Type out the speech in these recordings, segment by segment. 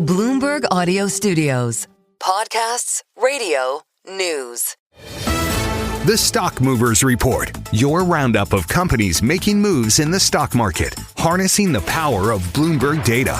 Bloomberg Audio Studios. Podcasts, radio, news. The Stock Movers Report, your roundup of companies making moves in the stock market, harnessing the power of Bloomberg data.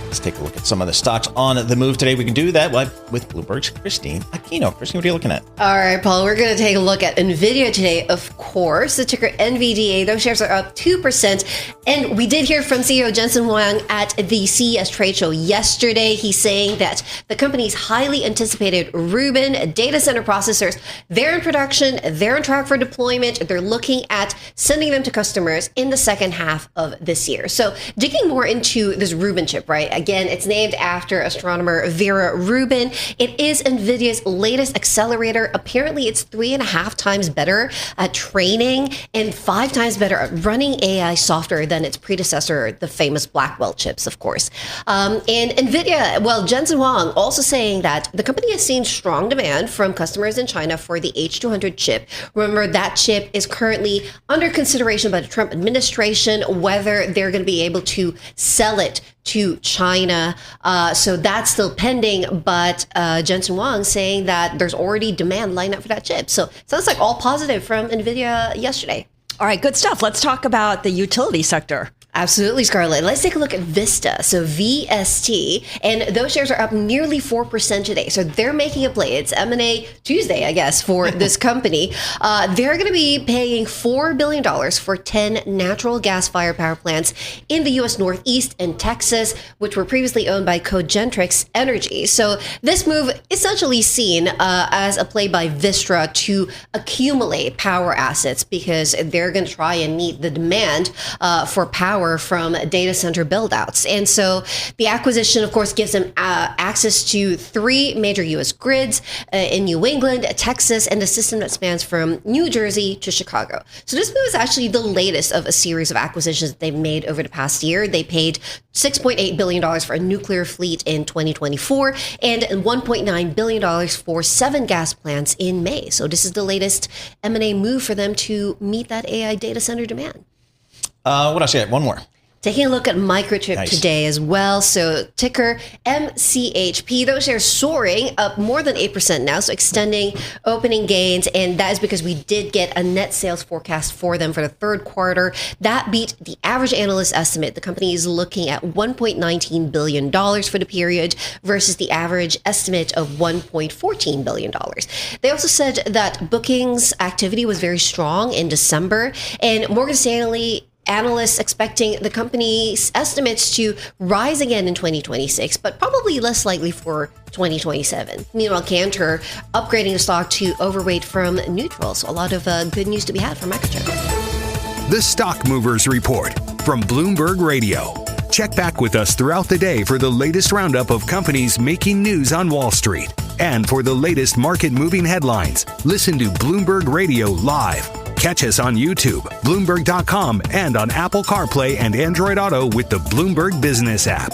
Let's take a look at some of the stocks on the move today. We can do that with Bloomberg's Christine Aquino. Christine, what are you looking at? All right, Paul, we're going to take a look at Nvidia today, of course. The ticker NVDA, those shares are up 2%. And we did hear from CEO Jensen Huang at the CES trade show yesterday. He's saying that the company's highly anticipated Rubin data center processors, they're in production, they're on track for deployment. They're looking at sending them to customers in the second half of this year. So digging more into this Rubin chip, right? Again, it's named after astronomer Vera Rubin. It is NVIDIA's latest accelerator. Apparently, it's 3.5 times better at training and 5 times better at running AI software than its predecessor, the famous Blackwell chips, of course. And NVIDIA, well, Jensen Huang also saying that the company has seen strong demand from customers in China for the H200 chip. Remember, that chip is currently under consideration by the Trump administration, whether they're going to be able to sell it to China. So that's still pending, but Jensen Huang saying that there's already demand lined up for that chip. So sounds like all positive from NVIDIA yesterday. All right, good stuff. Let's talk about the utility sector. Absolutely, Scarlett. Let's take a look at Vistra, so VST, and those shares are up nearly 4% today. So they're making a play. It's M&A Tuesday, I guess, for this company. They're going to be paying $4 billion for 10 natural gas-fired power plants in the U.S. Northeast and Texas, which were previously owned by Cogentrix Energy. So this move essentially seen as a play by Vistra to accumulate power assets because they're going to try and meet the demand for power from data center buildouts. And so the acquisition, of course, gives them access to 3 major U.S. grids in New England, Texas, and a system that spans from New Jersey to Chicago. So this move is actually the latest of a series of acquisitions that they've made over the past year. They paid $6.8 billion for a nuclear fleet in 2024 and $1.9 billion for 7 gas plants in May. So this is the latest M&A move for them to meet that AI data center demand. What else? Yeah, one more. Taking a look at Microchip today as well. So ticker MCHP, those shares soaring up more than 8% now. So extending opening gains. And that is because we did get a net sales forecast for them for the third quarter. That beat the average analyst estimate. The company is looking at $1.19 billion for the period versus the average estimate of $1.14 billion. They also said that bookings activity was very strong in December. And Morgan Stanley analysts expecting the company's estimates to rise again in 2026, but probably less likely for 2027. Meanwhile, Cantor upgrading the stock to overweight from neutral. So a lot of good news to be had for Microchip. The Stock Movers Report from Bloomberg Radio. Check back with us throughout the day for the latest roundup of companies making news on Wall Street. And for the latest market-moving headlines, listen to Bloomberg Radio live. Catch us on YouTube, Bloomberg.com, and on Apple CarPlay and Android Auto with the Bloomberg Business app.